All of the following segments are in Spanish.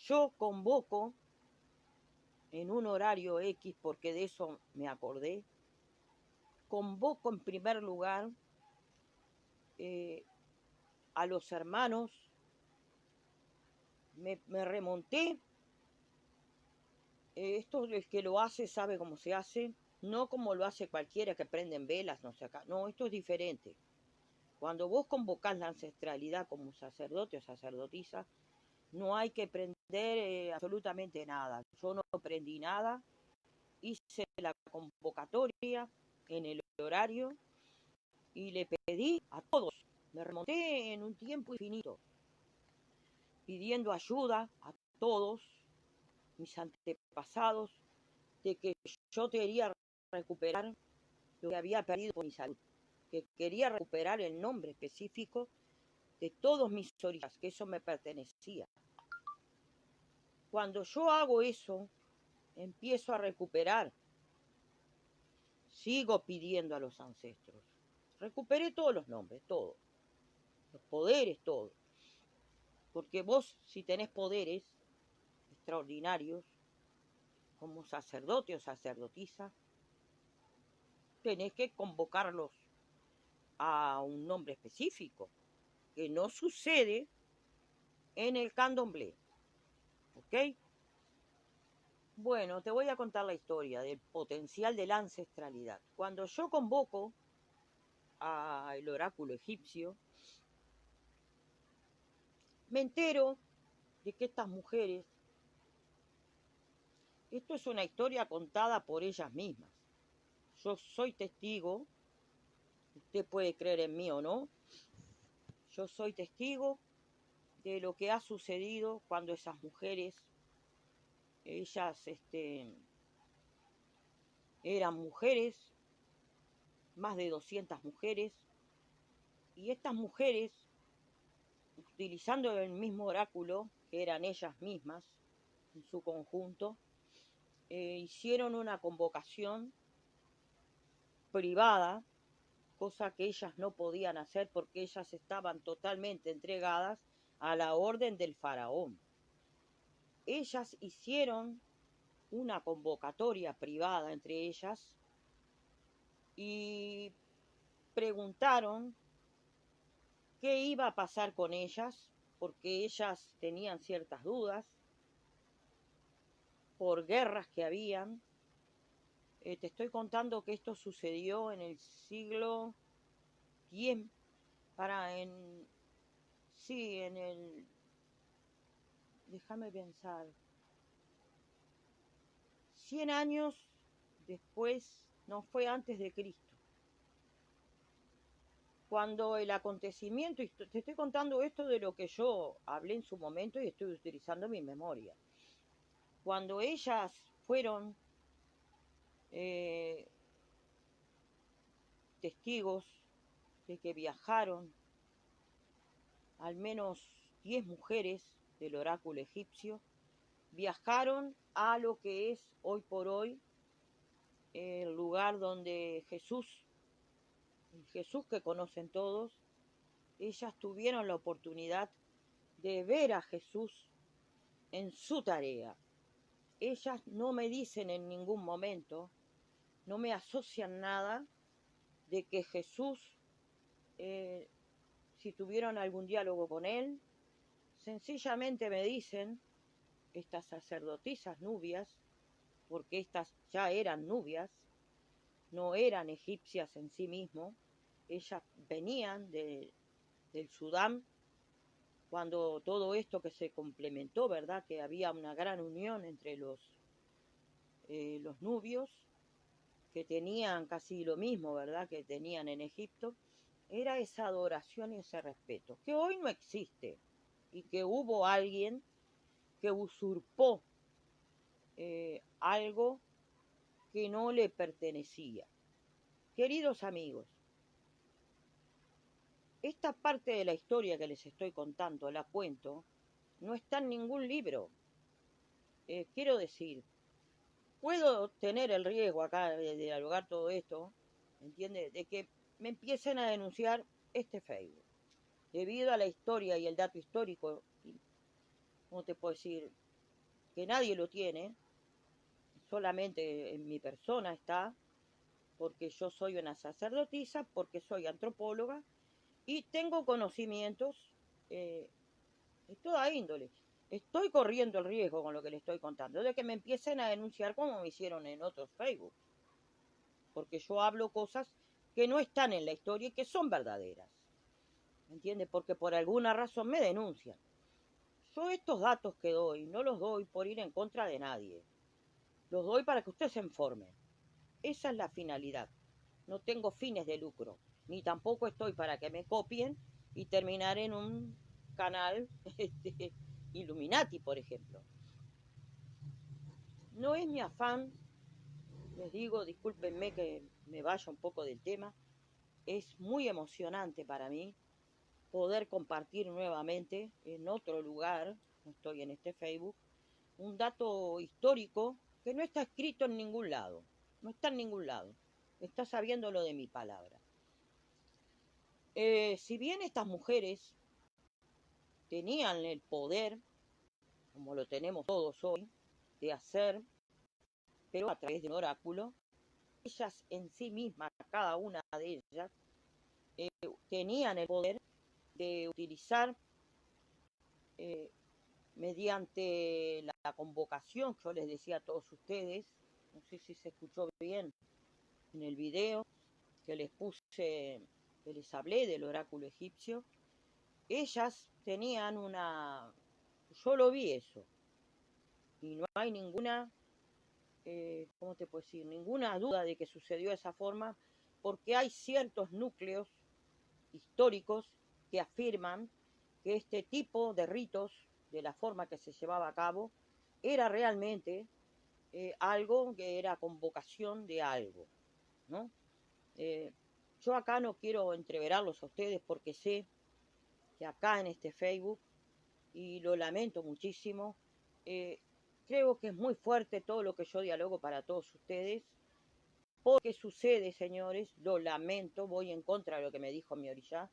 yo convoco en un horario X, porque de eso me acordé, convoco en primer lugar a los hermanos, me remonté, esto el que lo hace sabe cómo se hace, no como lo hace cualquiera que prenden velas, no sé acá, no, esto es diferente. Cuando vos convocás la ancestralidad como sacerdote o sacerdotisa, no hay que prender absolutamente nada. Yo no prendí nada, hice la convocatoria en el horario y le pedí a todos, me remonté en un tiempo infinito, pidiendo ayuda a todos mis antepasados de que yo quería recuperar lo que había perdido por mi salud, que quería recuperar el nombre específico de todos mis orígenes, que eso me pertenecía. Cuando yo hago eso, empiezo a recuperar, sigo pidiendo a los ancestros. Recuperé todos los nombres, todos, los poderes, todos. Porque vos, si tenés poderes extraordinarios, como sacerdote o sacerdotisa, tenés que convocarlos a un nombre específico, que no sucede en el candomblé. ¿Ok? Bueno, te voy a contar la historia del potencial de la ancestralidad. Cuando yo convoco al oráculo egipcio, me entero de que estas mujeres, esto es una historia contada por ellas mismas. Yo soy testigo, usted puede creer en mí o no, yo soy testigo de lo que ha sucedido cuando esas mujeres, ellas eran mujeres, más de 200 mujeres, y estas mujeres, utilizando el mismo oráculo, que eran ellas mismas, en su conjunto, hicieron una convocación privada, cosa que ellas no podían hacer porque ellas estaban totalmente entregadas a la orden del faraón. Ellas hicieron una convocatoria privada entre ellas y preguntaron qué iba a pasar con ellas, porque ellas tenían ciertas dudas por guerras que habían. Te estoy contando que esto sucedió en el siglo X, en el, déjame pensar, 100 años después, no fue antes de Cristo. Cuando el acontecimiento, y te estoy contando esto de lo que yo hablé en su momento y estoy utilizando mi memoria. Cuando ellas fueron testigos de que viajaron al menos 10 mujeres del oráculo egipcio, viajaron a lo que es hoy por hoy el lugar donde el Jesús que conocen todos, ellas tuvieron la oportunidad de ver a Jesús en su tarea. Ellas no me dicen en ningún momento, no me asocian nada de que Jesús, si tuvieron algún diálogo con él, sencillamente me dicen, estas sacerdotisas nubias, porque estas ya eran nubias, no eran egipcias en sí mismo, ellas venían del Sudán, cuando todo esto que se complementó, ¿verdad? Que había una gran unión entre los nubios, que tenían casi lo mismo, ¿verdad? Que tenían en Egipto, era esa adoración y ese respeto, que hoy no existe, y que hubo alguien que usurpó algo que no le pertenecía. Queridos amigos, esta parte de la historia que les estoy contando, la cuento, no está en ningún libro. Quiero decir, puedo tener el riesgo acá de dialogar todo esto, ¿entiende? De que me empiecen a denunciar este Facebook. Debido a la historia y el dato histórico, ¿cómo te puedo decir? que nadie lo tiene, solamente en mi persona está, porque yo soy una sacerdotisa, porque soy antropóloga y tengo conocimientos de toda índole. Estoy corriendo el riesgo con lo que le estoy contando, de que me empiecen a denunciar como me hicieron en otros Facebook, porque yo hablo cosas que no están en la historia y que son verdaderas, ¿me entiende? Porque por alguna razón me denuncian. Yo estos datos que doy, no los doy por ir en contra de nadie, los doy para que usted se informe. Esa es la finalidad. No tengo fines de lucro, ni tampoco estoy para que me copien y terminar en un canal Illuminati, por ejemplo. No es mi afán, les digo, discúlpenme que me vaya un poco del tema, es muy emocionante para mí poder compartir nuevamente en otro lugar, no estoy en este Facebook, un dato histórico que no está escrito en ningún lado, no está en ningún lado, está sabiéndolo de mi palabra. Si bien estas mujeres tenían el poder, como lo tenemos todos hoy, de hacer, pero a través de un oráculo, ellas en sí mismas, cada una de ellas, tenían el poder de utilizar eh, mediante la convocación que yo les decía a todos ustedes, no sé si se escuchó bien en el video que les puse, que les hablé del oráculo egipcio, ellas tenían una, yo lo vi eso, y no hay ninguna, ¿cómo te puedo decir? Ninguna duda de que sucedió de esa forma, porque hay ciertos núcleos históricos que afirman que este tipo de ritos, de la forma que se llevaba a cabo, era realmente algo que era convocación de algo, ¿no? Eh, yo acá no quiero entreverarlos a ustedes porque sé que acá en este Facebook, y lo lamento muchísimo, eh, creo que es muy fuerte todo lo que yo dialogo para todos ustedes, porque sucede, señores, lo lamento, voy en contra de lo que me dijo mi orilla,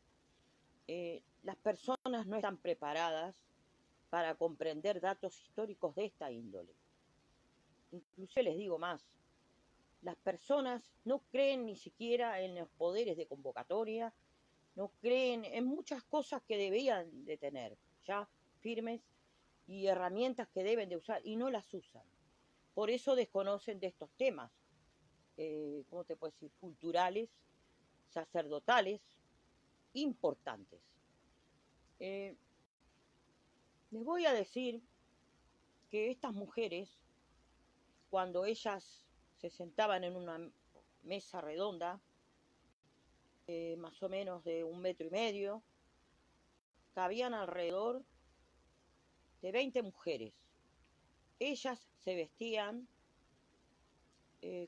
las personas no están preparadas para comprender datos históricos de esta índole. Incluso les digo más, las personas no creen ni siquiera en los poderes de convocatoria, no creen en muchas cosas que deberían de tener ya firmes y herramientas que deben de usar y no las usan. Por eso desconocen de estos temas, ¿cómo te puedo decir? Culturales, sacerdotales, importantes. Les voy a decir que estas mujeres, cuando ellas se sentaban en una mesa redonda, más o menos de 1,5 metros, cabían alrededor de 20 mujeres. Ellas se vestían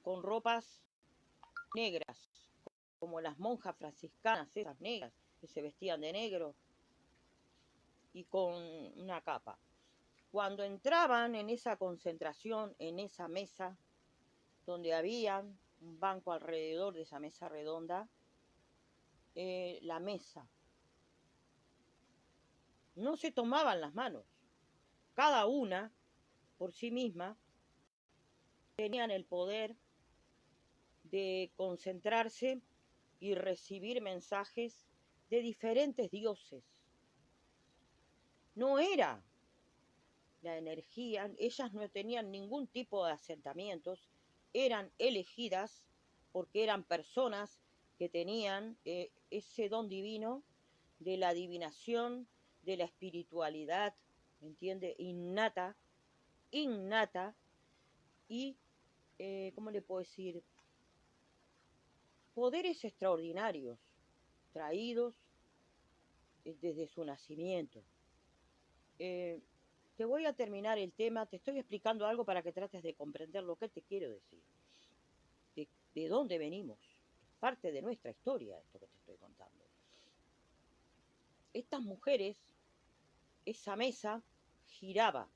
con ropas negras, como las monjas franciscanas, esas negras, que se vestían de negro y con una capa. Cuando entraban en esa concentración, en esa mesa, donde había un banco alrededor de esa mesa redonda, la mesa, no se tomaban las manos, cada una por sí misma tenían el poder de concentrarse y recibir mensajes de diferentes dioses. No era la energía, ellas no tenían ningún tipo de asentamientos, eran elegidas porque eran personas que tenían ese don divino de la adivinación, de la espiritualidad, ¿me entiende? Innata, y, ¿cómo le puedo decir? Poderes extraordinarios, traídos desde su nacimiento. Te voy a terminar el tema, te estoy explicando algo para que trates de comprender lo que te quiero decir, de dónde venimos, parte de nuestra historia esto que te estoy contando. Estas mujeres, esa mesa giraba.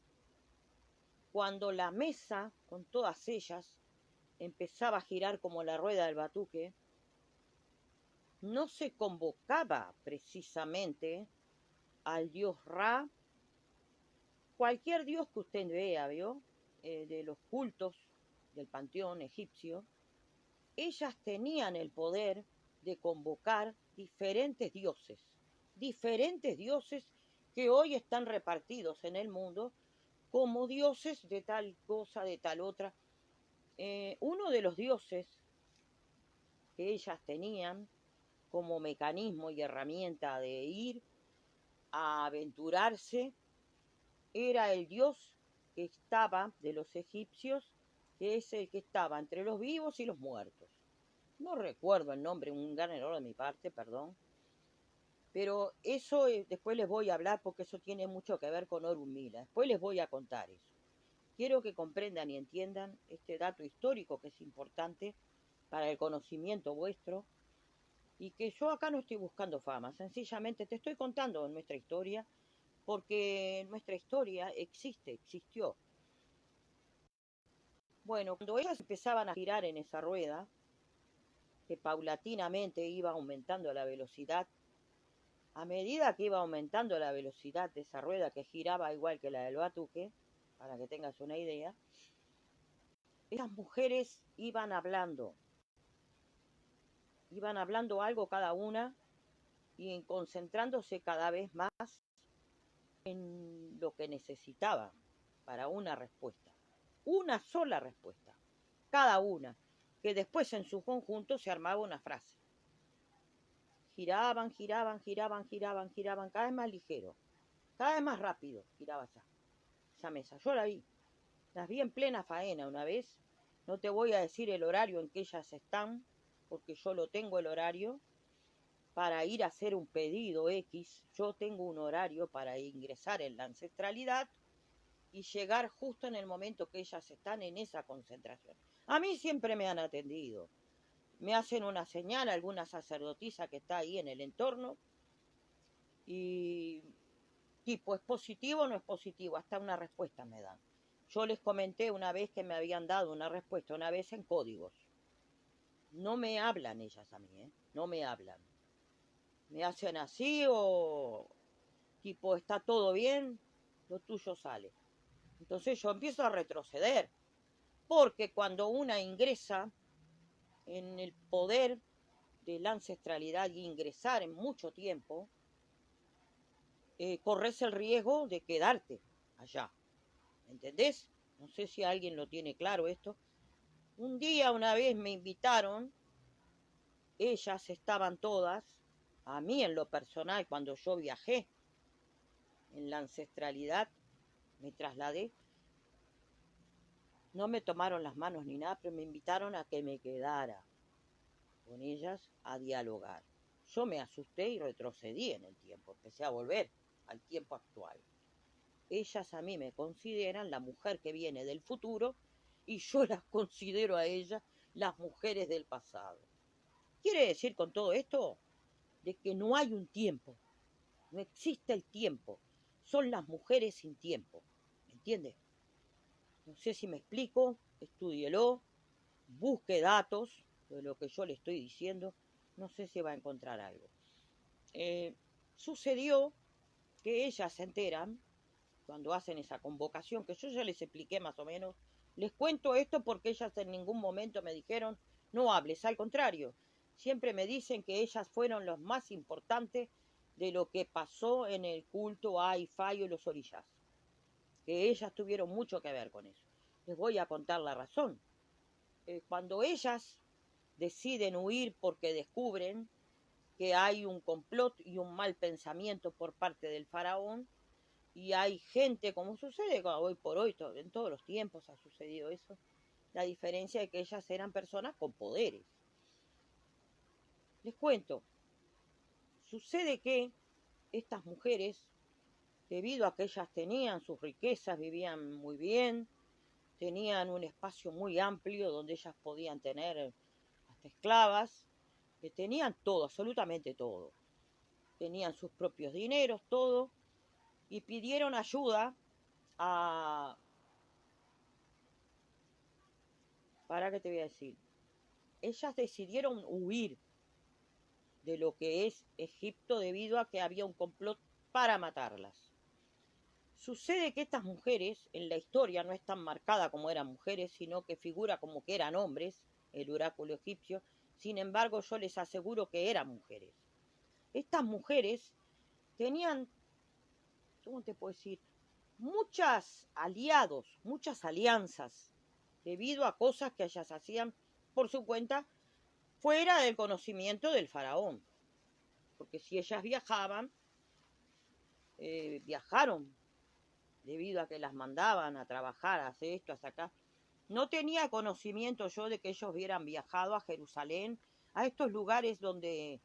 Cuando la mesa, con todas ellas, empezaba a girar como la rueda del batuque, no se convocaba precisamente al dios Ra cualquier dios que usted vea, ¿vio? De los cultos del panteón egipcio, ellas tenían el poder de convocar diferentes dioses que hoy están repartidos en el mundo como dioses de tal cosa, de tal otra. Uno de los dioses que ellas tenían como mecanismo y herramienta de ir a aventurarse era el dios que estaba de los egipcios, que es el que estaba entre los vivos y los muertos. No recuerdo el nombre, un gran error de mi parte, perdón. Pero eso después les voy a hablar porque eso tiene mucho que ver con Orunmila. Después les voy a contar eso. Quiero que comprendan y entiendan este dato histórico que es importante para el conocimiento vuestro y que yo acá no estoy buscando fama, sencillamente te estoy contando nuestra historia porque nuestra historia existió. Bueno, cuando ellas empezaban a girar en esa rueda, que paulatinamente iba aumentando la velocidad, a medida que iba aumentando la velocidad de esa rueda que giraba igual que la del batuque, para que tengas una idea, esas mujeres iban hablando algo cada una y concentrándose cada vez más en lo que necesitaban para una respuesta. Una sola respuesta, cada una, que después en su conjunto se armaba una frase. Giraban, cada vez más ligero, cada vez más rápido giraba esa mesa. Yo las vi en plena faena una vez. No te voy a decir el horario en que ellas están, porque yo lo tengo el horario para ir a hacer un pedido X. Yo tengo un horario para ingresar en la ancestralidad y llegar justo en el momento que ellas están en esa concentración. A mí siempre me han atendido. Me hacen una señal, alguna sacerdotisa que está ahí en el entorno, y tipo, ¿es positivo o no es positivo? Hasta una respuesta me dan. Yo les comenté una vez que me habían dado una respuesta, una vez en códigos. No me hablan ellas a mí, no me hablan. Me hacen así o tipo, ¿está todo bien? Lo tuyo sale. Entonces yo empiezo a retroceder, porque cuando una ingresa en el poder de la ancestralidad y ingresar en mucho tiempo, corres el riesgo de quedarte allá. ¿Entendés? No sé si alguien lo tiene claro esto. Un día, una vez me invitaron, ellas estaban todas, a mí en lo personal, cuando yo viajé en la ancestralidad, me trasladé, no me tomaron las manos ni nada, pero me invitaron a que me quedara con ellas a dialogar. Yo me asusté y retrocedí en el tiempo, empecé a volver al tiempo actual. Ellas a mí me consideran la mujer que viene del futuro y yo las considero a ellas las mujeres del pasado. Quiere decir con todo esto de que no hay un tiempo, no existe el tiempo, son las mujeres sin tiempo, ¿me entiende? No sé si me explico, estúdielo, busque datos de lo que yo le estoy diciendo, no sé si va a encontrar algo. Sucedió que ellas se enteran cuando hacen esa convocación, que yo ya les expliqué más o menos. Les cuento esto porque ellas en ningún momento me dijeron no hables, al contrario, siempre me dicen que ellas fueron los más importantes de lo que pasó en el culto a Ifayo y los orishas, que ellas tuvieron mucho que ver con eso. Les voy a contar la razón. Cuando ellas deciden huir porque descubren que hay un complot y un mal pensamiento por parte del faraón, y hay gente, como sucede hoy por hoy, en todos los tiempos ha sucedido eso, la diferencia es que ellas eran personas con poderes. Les cuento, sucede que estas mujeres, debido a que ellas tenían sus riquezas, vivían muy bien, tenían un espacio muy amplio donde ellas podían tener hasta esclavas, que tenían todo, absolutamente todo. Tenían sus propios dineros, todo, y pidieron ayuda a... ¿Para qué te voy a decir? Ellas decidieron huir de lo que es Egipto debido a que había un complot para matarlas. Sucede que estas mujeres en la historia no están marcadas como eran mujeres, sino que figura como que eran hombres, el oráculo egipcio. Sin embargo, yo les aseguro que eran mujeres. Estas mujeres tenían, ¿cómo te puedo decir? Muchos aliados, muchas alianzas, debido a cosas que ellas hacían por su cuenta fuera del conocimiento del faraón. Porque si ellas viajaban, viajaron debido a que las mandaban a trabajar, a hacer esto, a sacar. No tenía conocimiento yo de que ellos hubieran viajado a Jerusalén, a estos lugares donde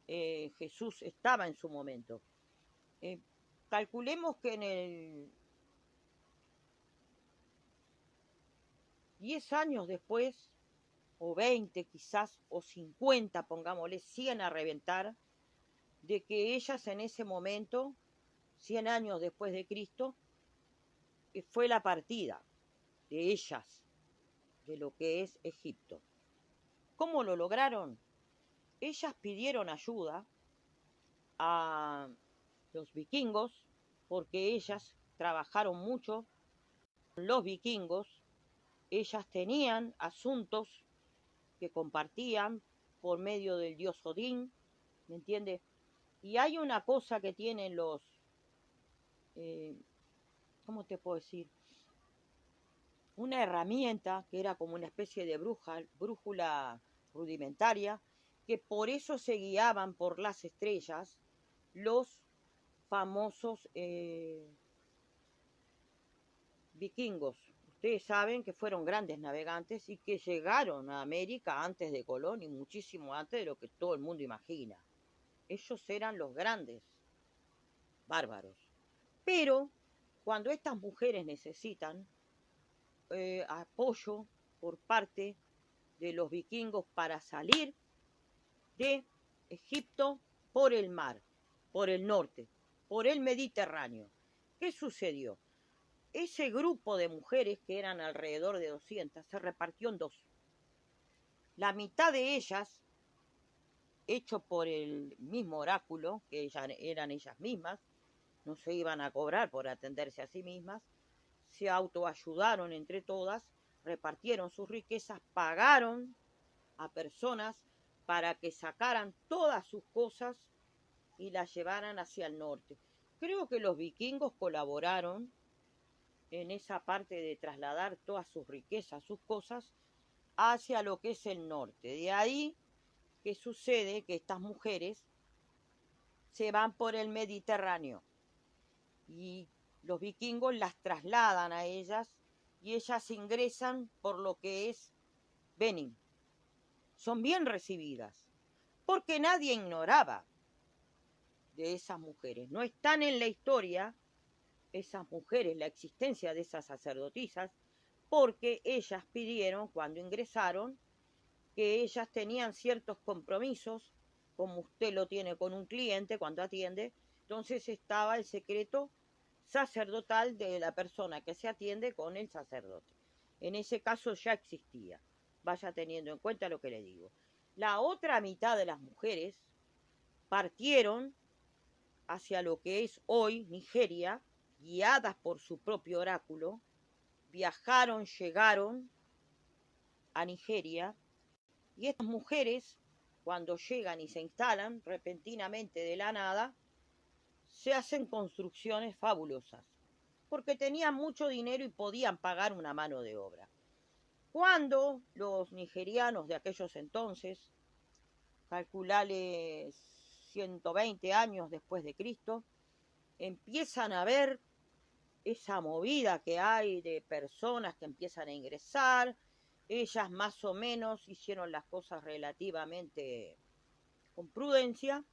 Jesús estaba en su momento. Calculemos que en el 10 años después, o 20 quizás, o 50, pongámosle, 100 a reventar, de que ellas en ese momento, 100 años después de Cristo, fue la partida de ellas, de lo que es Egipto. ¿Cómo lo lograron? Ellas pidieron ayuda a los vikingos, porque ellas trabajaron mucho con los vikingos, ellas tenían asuntos que compartían por medio del dios Odín, ¿me entiendes? Y hay una cosa que tienen los, ¿cómo te puedo decir? Una herramienta que era como una especie de brújula rudimentaria, que por eso se guiaban por las estrellas los famosos vikingos. Ustedes saben que fueron grandes navegantes y que llegaron a América antes de Colón y muchísimo antes de lo que todo el mundo imagina. Ellos eran los grandes bárbaros. Pero cuando estas mujeres necesitan apoyo por parte de los vikingos para salir de Egipto por el mar, por el norte, por el Mediterráneo, ¿qué sucedió? Ese grupo de mujeres, que eran alrededor de 200, se repartió en dos. La mitad de ellas, hecho por el mismo oráculo, que eran ellas mismas, no se iban a cobrar por atenderse a sí mismas, se autoayudaron entre todas, repartieron sus riquezas, pagaron a personas para que sacaran todas sus cosas y las llevaran hacia el norte. Creo que los vikingos colaboraron en esa parte de trasladar todas sus riquezas, sus cosas, hacia lo que es el norte. De ahí que sucede que estas mujeres se van por el Mediterráneo y los vikingos las trasladan a ellas y ellas ingresan por lo que es Benin. Son bien recibidas, porque nadie ignoraba de esas mujeres. No están en la historia esas mujeres, la existencia de esas sacerdotisas, porque ellas pidieron cuando ingresaron que ellas tenían ciertos compromisos, como usted lo tiene con un cliente cuando atiende. Entonces estaba el secreto sacerdotal de la persona que se atiende con el sacerdote. En ese caso ya existía. Vaya teniendo en cuenta lo que le digo. La otra mitad de las mujeres partieron hacia lo que es hoy Nigeria, guiadas por su propio oráculo, viajaron, llegaron a Nigeria, y estas mujeres, cuando llegan y se instalan repentinamente de la nada, se hacen construcciones fabulosas, porque tenían mucho dinero y podían pagar una mano de obra. Cuando los nigerianos de aquellos entonces, calculale 120 años después de Cristo, empiezan a ver esa movida que hay de personas que empiezan a ingresar, ellas más o menos hicieron las cosas relativamente con prudencia.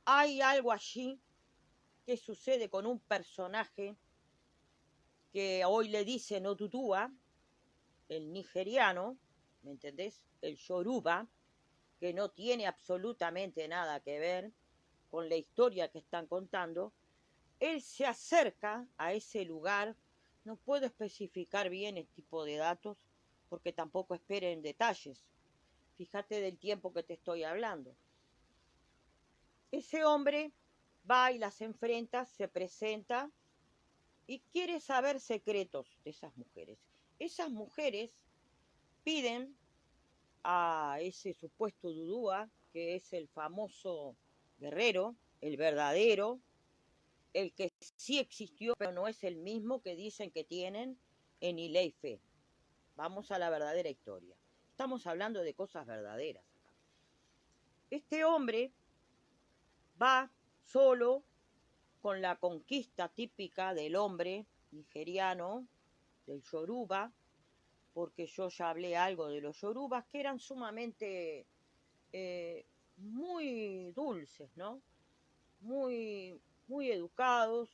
Hay algo allí que sucede con un personaje que hoy le dicen Otutúa, el nigeriano, ¿me entendés? El yoruba, que no tiene absolutamente nada que ver con la historia que están contando. Él se acerca a ese lugar, no puedo especificar bien el tipo de datos, porque tampoco esperen detalles. Fíjate del tiempo que te estoy hablando. Ese hombre va y las enfrenta, se presenta y quiere saber secretos de esas mujeres. Esas mujeres piden a ese supuesto Dudúa, que es el famoso guerrero, el verdadero, el que sí existió, pero no es el mismo que dicen que tienen en Ileife. Vamos a la verdadera historia. Estamos hablando de cosas verdaderas. Este hombre va solo con la conquista típica del hombre nigeriano, del Yoruba, porque yo ya hablé algo de los yorubas, que eran sumamente muy dulces, ¿no? Muy educados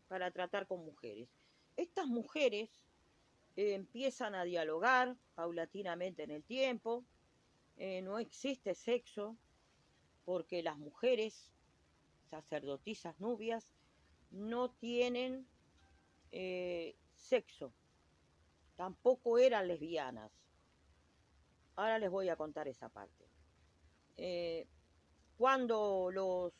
para tratar con mujeres. Estas mujeres empiezan a dialogar paulatinamente en el tiempo, no existe sexo, porque las mujeres sacerdotisas nubias no tienen sexo, tampoco eran lesbianas. Ahora les voy a contar esa parte. Eh, cuando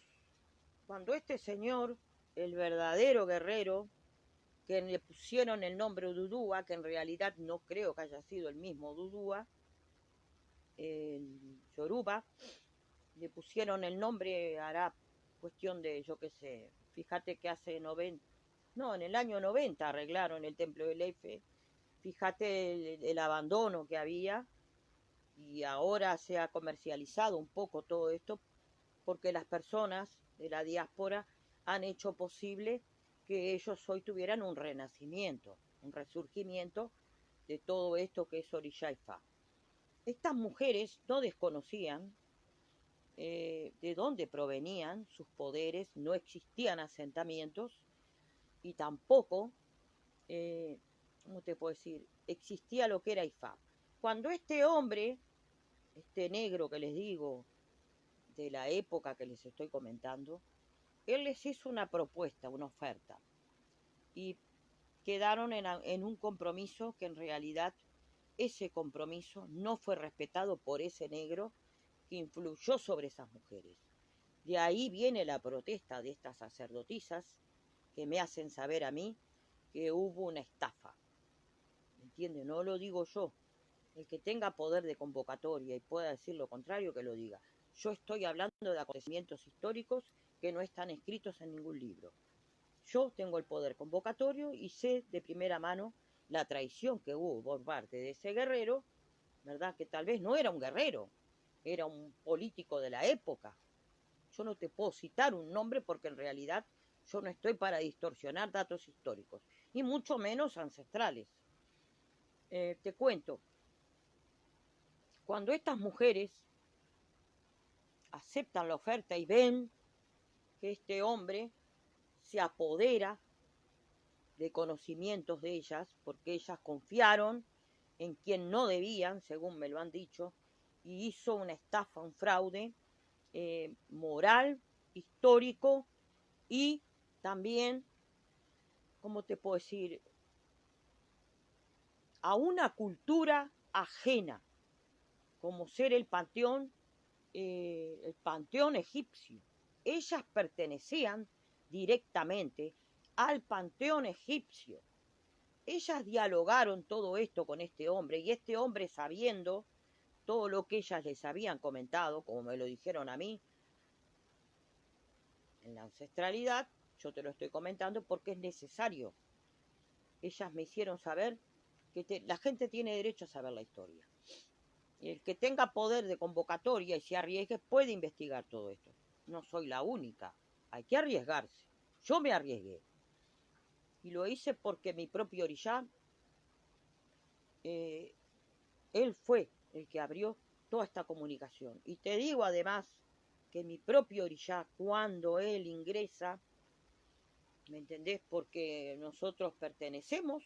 este señor, el verdadero guerrero, que le pusieron el nombre Dudúa, que en realidad no creo que haya sido el mismo Dudúa, el Yoruba, le pusieron el nombre, hará cuestión de, yo qué sé, fíjate que hace 90, no, en el año 90 arreglaron el templo del Eife, fíjate el abandono que había, y ahora se ha comercializado un poco todo esto, porque las personas de la diáspora han hecho posible que ellos hoy tuvieran un renacimiento, un resurgimiento de todo esto que es Orishá Ifá. Estas mujeres no desconocían de dónde provenían sus poderes, no existían asentamientos y tampoco, ¿cómo te puedo decir?, existía lo que era Ifá. Cuando este hombre, este negro que les digo, de la época que les estoy comentando, él les hizo una propuesta, una oferta, y quedaron en un compromiso que en realidad ese compromiso no fue respetado por ese negro que influyó sobre esas mujeres. De ahí viene la protesta de estas sacerdotisas que me hacen saber a mí que hubo una estafa. ¿Me entiende? No lo digo yo. El que tenga poder de convocatoria y pueda decir lo contrario, que lo diga. Yo estoy hablando de acontecimientos históricos que no están escritos en ningún libro. Yo tengo el poder convocatorio y sé de primera mano la traición que hubo por parte de ese guerrero, ¿verdad? Que tal vez no era un guerrero, era un político de la época. Yo no te puedo citar un nombre porque en realidad yo no estoy para distorsionar datos históricos, y mucho menos ancestrales. Te cuento, cuando estas mujeres aceptan la oferta y ven que este hombre se apodera de conocimientos de ellas, porque ellas confiaron en quien no debían, según me lo han dicho, y hizo una estafa, un fraude moral, histórico y también, ¿cómo te puedo decir?, a una cultura ajena, como ser el panteón egipcio. Ellas pertenecían directamente al panteón egipcio. Ellas dialogaron todo esto con este hombre, y este hombre, sabiendo todo lo que ellas les habían comentado, como me lo dijeron a mí, en la ancestralidad, yo te lo estoy comentando porque es necesario. Ellas me hicieron saber que la gente tiene derecho a saber la historia. Y el que tenga poder de convocatoria y se arriesgue puede investigar todo esto. No soy la única. Hay que arriesgarse. Yo me arriesgué. Y lo hice porque mi propio orishá, él fue el que abrió toda esta comunicación. Y te digo además que mi propio orishá, cuando él ingresa, ¿me entendés? Porque nosotros pertenecemos,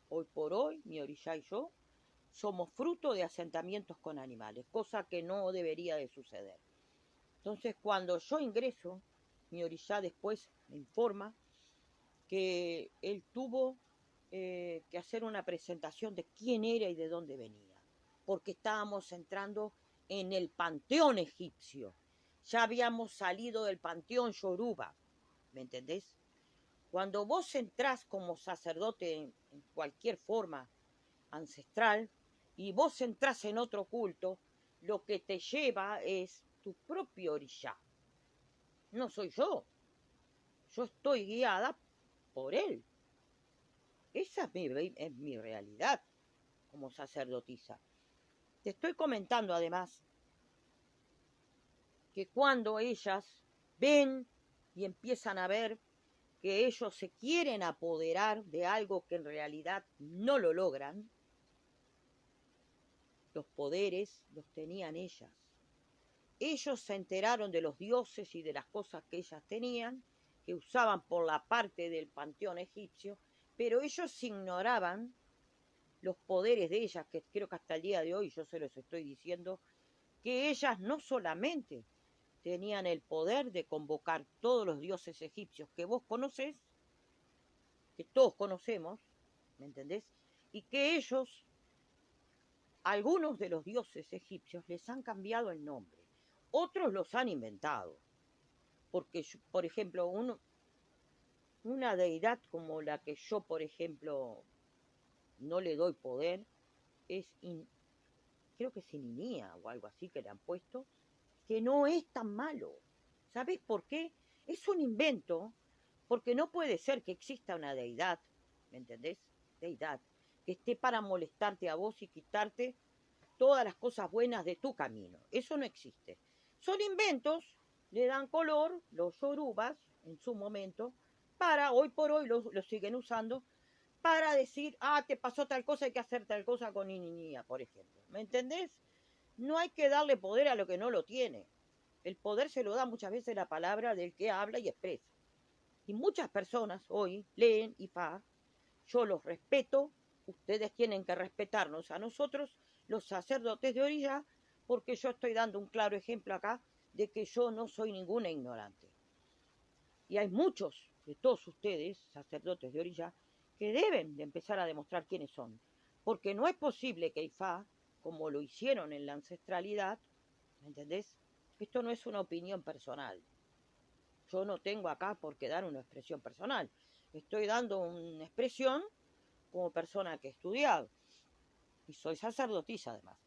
hoy por hoy, mi orishá y yo, somos fruto de asentamientos con animales, cosa que no debería de suceder. Entonces, cuando yo ingreso, mi orishá después me informa que él tuvo que hacer una presentación de quién era y de dónde venía, porque estábamos entrando en el panteón egipcio. ya habíamos salido del panteón Yoruba, ¿me entendés? Cuando vos entrás como sacerdote en cualquier forma ancestral y vos entrás en otro culto, lo que te lleva es tu propio orishá. No soy yo estoy guiada por él. Esa es mi realidad como sacerdotisa. Te estoy comentando además que cuando ellas ven y empiezan a ver que ellos se quieren apoderar de algo que en realidad no lo logran, los poderes los tenían ellas. Ellos se enteraron de los dioses y de las cosas que ellas tenían, que usaban por la parte del panteón egipcio, pero ellos ignoraban los poderes de ellas, que creo que hasta el día de hoy yo se los estoy diciendo, que ellas no solamente tenían el poder de convocar todos los dioses egipcios que vos conocés, que todos conocemos, ¿me entendés? Y que ellos, algunos de los dioses egipcios, les han cambiado el nombre. Otros los han inventado. Porque, por ejemplo, una deidad como la que yo, por ejemplo, no le doy poder, creo que es Ininía o algo así que le han puesto, que no es tan malo. ¿Sabés por qué? Es un invento, porque no puede ser que exista una deidad, ¿me entendés? Deidad, que esté para molestarte a vos y quitarte todas las cosas buenas de tu camino. Eso no existe. Son inventos, le dan color, los yorubas, en su momento, para, hoy por hoy lo siguen usando, para decir, te pasó tal cosa, hay que hacer tal cosa con Ininía, por ejemplo. ¿Me entendés? No hay que darle poder a lo que no lo tiene. El poder se lo da muchas veces la palabra del que habla y expresa. Y muchas personas hoy leen Ifá, yo los respeto, ustedes tienen que respetarnos a nosotros, los sacerdotes de orilla, porque yo estoy dando un claro ejemplo acá de que yo no soy ninguna ignorante. Y hay muchos de todos ustedes, sacerdotes de orilla, que deben de empezar a demostrar quiénes son. Porque no es posible que Ifá, como lo hicieron en la ancestralidad, ¿me entendés? Esto no es una opinión personal. Yo no tengo acá por qué dar una expresión personal. Estoy dando una expresión como persona que he estudiado. Y soy sacerdotisa además.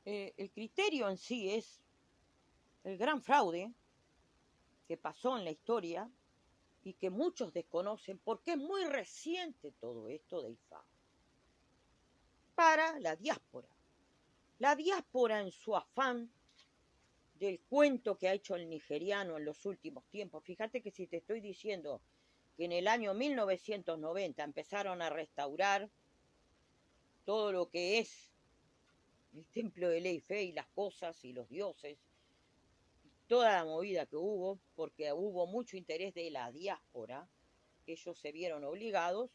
El criterio en sí es el gran fraude que pasó en la historia y que muchos desconocen porque es muy reciente todo esto de Ifá. Para la diáspora. La diáspora en su afán del cuento que ha hecho el nigeriano en los últimos tiempos. Fíjate que si te estoy diciendo que en el año 1990 empezaron a restaurar todo lo que es el templo de Leife y las cosas y los dioses, toda la movida que hubo, porque hubo mucho interés de la diáspora, ellos se vieron obligados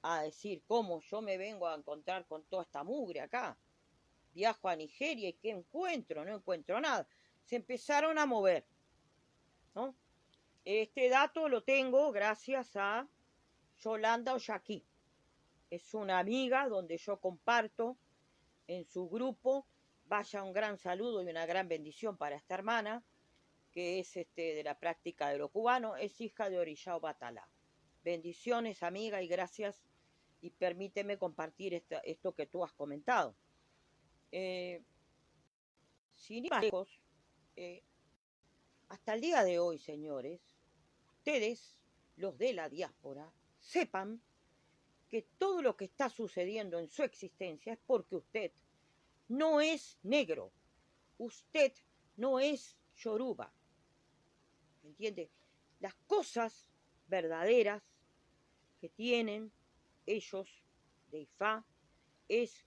a decir, ¿cómo yo me vengo a encontrar con toda esta mugre acá? Viajo a Nigeria y ¿qué encuentro? No encuentro nada. Se empezaron a mover, ¿no? Este dato lo tengo gracias a Yolanda Oyaqui. Es una amiga donde yo comparto en su grupo. Vaya un gran saludo y una gran bendición para esta hermana, que es de la práctica de lo cubano, es hija de Orishá Obatalá. Bendiciones, amiga, y gracias, y permíteme compartir esto que tú has comentado. Sin ir más lejos, hasta el día de hoy, señores, ustedes, los de la diáspora, sepan que todo lo que está sucediendo en su existencia es porque usted no es negro, usted no es yoruba, ¿me entiende? Las cosas verdaderas que tienen ellos de Ifá es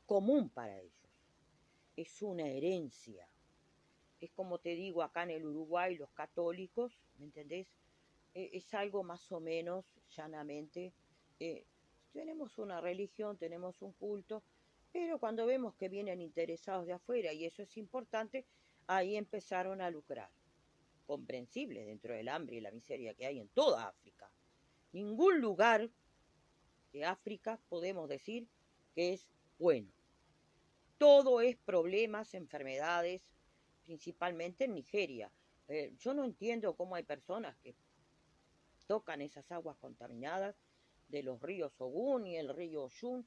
común para ellos, es una herencia. Es como te digo acá en el Uruguay, los católicos, ¿me entendés? Es algo más o menos llanamente. Tenemos una religión, tenemos un culto, pero cuando vemos que vienen interesados de afuera, y eso es importante, ahí empezaron a lucrar. Comprensible dentro del hambre y la miseria que hay en toda África. Ningún lugar de África podemos decir que es bueno. Todo es problemas, enfermedades, principalmente en Nigeria. Yo no entiendo cómo hay personas que tocan esas aguas contaminadas de los ríos Ogun y el río Osun.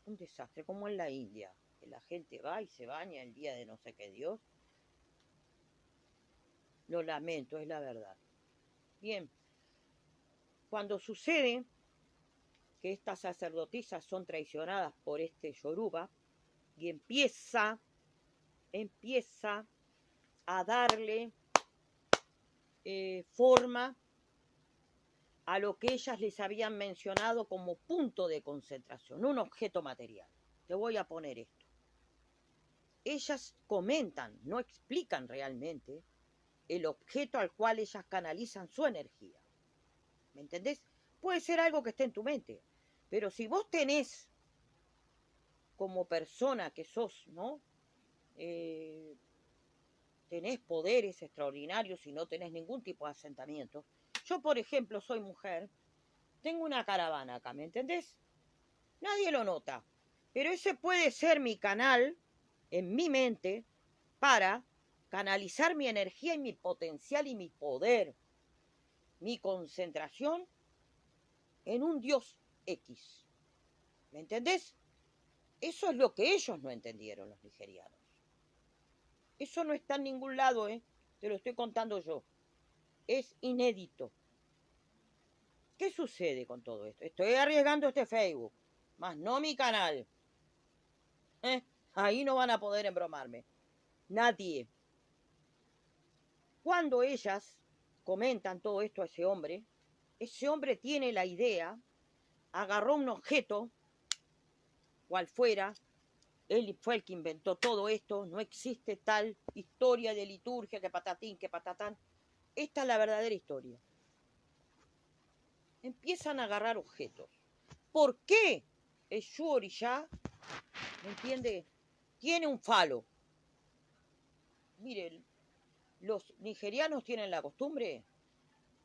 Un desastre, como en la India, que la gente va y se baña el día de no sé qué Dios. Lo lamento, es la verdad. Bien, cuando sucede que estas sacerdotisas son traicionadas por este Yoruba y empieza a darle forma a lo que ellas les habían mencionado como punto de concentración, un objeto material. Te voy a poner esto. Ellas comentan, no explican realmente el objeto al cual ellas canalizan su energía. ¿Me entendés? Puede ser algo que esté en tu mente, pero si vos tenés como persona que sos, ¿no? Tenés poderes extraordinarios y no tenés ningún tipo de asentamiento. Yo, por ejemplo, soy mujer, tengo una caravana acá, ¿me entendés? Nadie lo nota, pero ese puede ser mi canal en mi mente para canalizar mi energía y mi potencial y mi poder, mi concentración en un Dios X. ¿Me entendés? Eso es lo que ellos no entendieron, los nigerianos. Eso no está en ningún lado, te lo estoy contando yo. Es inédito. ¿Qué sucede con todo esto? Estoy arriesgando este Facebook, más no mi canal. Ahí no van a poder embromarme. Nadie. Cuando ellas comentan todo esto a ese hombre tiene la idea, agarró un objeto, cual fuera, él fue el que inventó todo esto, no existe tal historia de liturgia que patatín, que patatán. Esta es la verdadera historia. Empiezan a agarrar objetos. ¿Por qué el Orishá, ¿me entiende? Tiene un falo. Miren, los nigerianos tienen la costumbre,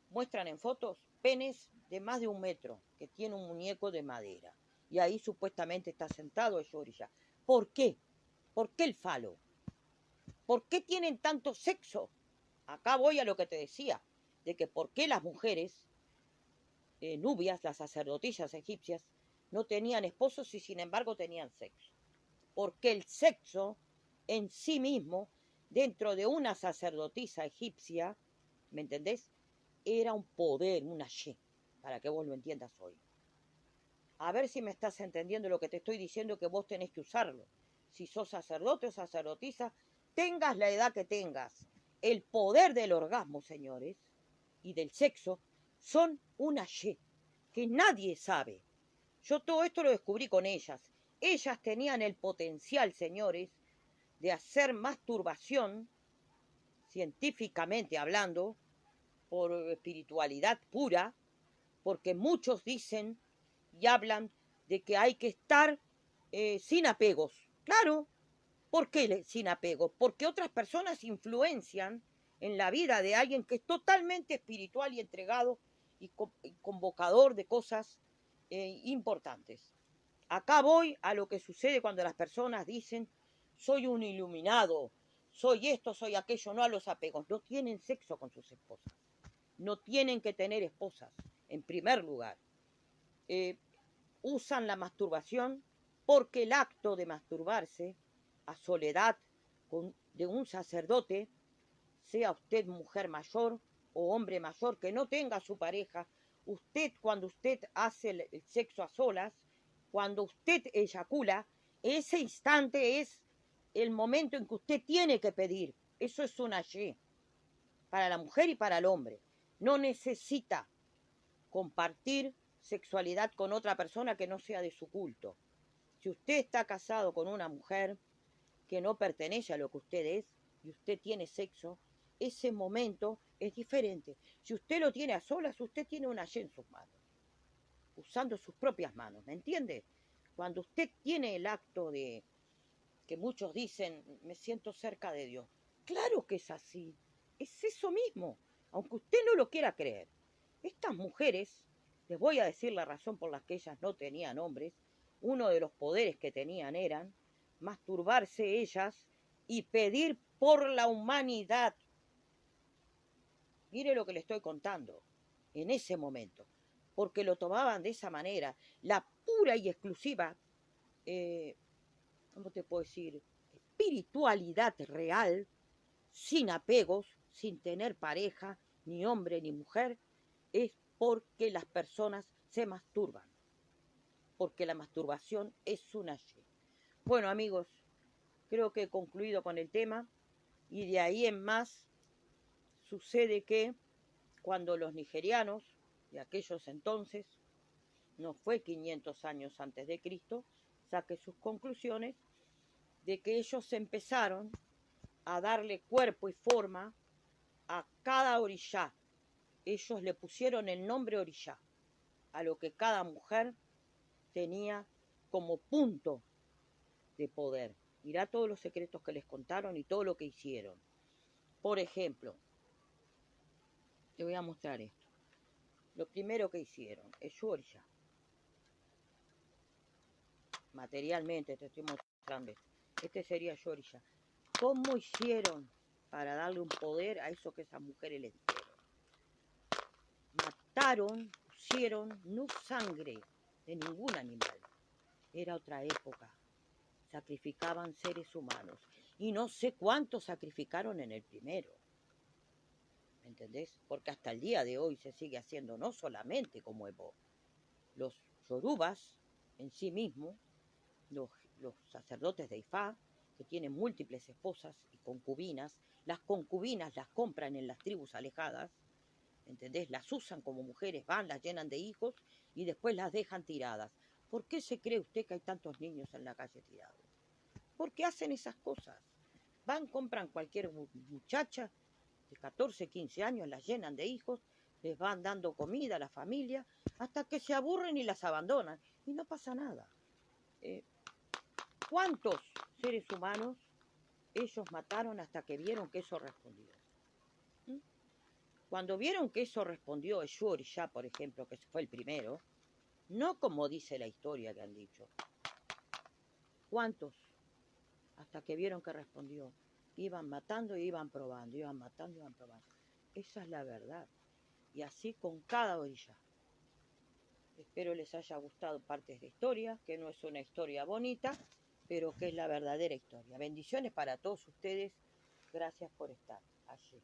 muestran en fotos penes de más de 1 metro, que tiene un muñeco de madera. Y ahí supuestamente está sentado el Orishá. ¿Por qué? ¿Por qué el falo? ¿Por qué tienen tanto sexo? Acá voy a lo que te decía, de que por qué las mujeres nubias, las sacerdotisas egipcias, no tenían esposos y sin embargo tenían sexo. Porque el sexo en sí mismo, dentro de una sacerdotisa egipcia, ¿me entendés? Era un poder, una ye, para que vos lo entiendas hoy. A ver si me estás entendiendo lo que te estoy diciendo, que vos tenés que usarlo. Si sos sacerdote o sacerdotisa, tengas la edad que tengas, el poder del orgasmo, señores, y del sexo, son una ye, que nadie sabe. Yo todo esto lo descubrí con ellas. Ellas tenían el potencial, señores, de hacer masturbación, científicamente hablando, por espiritualidad pura, porque muchos dicen y hablan de que hay que estar sin apegos. Claro, ¿por qué sin apegos? Porque otras personas influencian en la vida de alguien que es totalmente espiritual y entregado y convocador de cosas importantes. Acá voy a lo que sucede cuando las personas dicen, soy un iluminado, soy esto, soy aquello, no a los apegos. No tienen sexo con sus esposas. No tienen que tener esposas, en primer lugar. Usan la masturbación porque el acto de masturbarse a soledad de un sacerdote, sea usted mujer mayor o hombre mayor que no tenga su pareja, usted cuando usted hace el sexo a solas, cuando usted eyacula, ese instante es el momento en que usted tiene que pedir. Eso es una ye para la mujer y para el hombre. No necesita compartir sexualidad con otra persona que no sea de su culto. Si usted está casado con una mujer que no pertenece a lo que usted es y usted tiene sexo, ese momento es diferente. Si usted lo tiene a solas, usted tiene una ye en sus manos, usando sus propias manos, ¿me entiende? Cuando usted tiene el acto de, que muchos dicen, me siento cerca de Dios. Claro que es así, es eso mismo, aunque usted no lo quiera creer. Estas mujeres, les voy a decir la razón por la que ellas no tenían hombres, uno de los poderes que tenían eran masturbarse ellas y pedir por la humanidad. Mire lo que le estoy contando en ese momento, porque lo tomaban de esa manera, la pura y exclusiva, ¿cómo te puedo decir? Espiritualidad real, sin apegos, sin tener pareja, ni hombre ni mujer, es porque las personas se masturban, porque la masturbación es una Y. Bueno, amigos, creo que he concluido con el tema y de ahí en más sucede que cuando los nigerianos de aquellos entonces, no fue 500 años antes de Cristo, saque sus conclusiones de que ellos empezaron a darle cuerpo y forma a cada orishá. Ellos le pusieron el nombre orishá a lo que cada mujer tenía como punto de poder. Mirá todos los secretos que les contaron y todo lo que hicieron. Por ejemplo, te voy a mostrar esto. Lo primero que hicieron es su orishá. Materialmente te estoy mostrando esto. Este sería su orishá. ¿Cómo hicieron para darle un poder a eso que esas mujeres les dieron? Mataron, pusieron no sangre de ningún animal. Era otra época. Sacrificaban seres humanos. Y no sé cuántos sacrificaron en el primero. ¿Me entendés? Porque hasta el día de hoy se sigue haciendo, no solamente como Evo. Los yorubas en sí mismos, los sacerdotes de Ifá, que tienen múltiples esposas y concubinas, las concubinas las compran en las tribus alejadas, ¿entendés? Las usan como mujeres, van, las llenan de hijos y después las dejan tiradas. ¿Por qué se cree usted que hay tantos niños en la calle tirados? Porque hacen esas cosas. Van, compran cualquier muchacha de 14, 15 años, las llenan de hijos, les van dando comida a la familia, hasta que se aburren y las abandonan. Y no pasa nada. ¿Cuántos seres humanos ellos mataron hasta que vieron que eso respondió? Cuando vieron que eso respondió Eshú Orishá, por ejemplo, que fue el primero, no como dice la historia que han dicho. ¿Cuántos? Hasta que vieron que respondió. Iban matando y iban probando, iban matando y iban probando. Esa es la verdad. Y así con cada orilla. Espero les haya gustado partes de historia, que no es una historia bonita, pero que es la verdadera historia. Bendiciones para todos ustedes. Gracias por estar allí.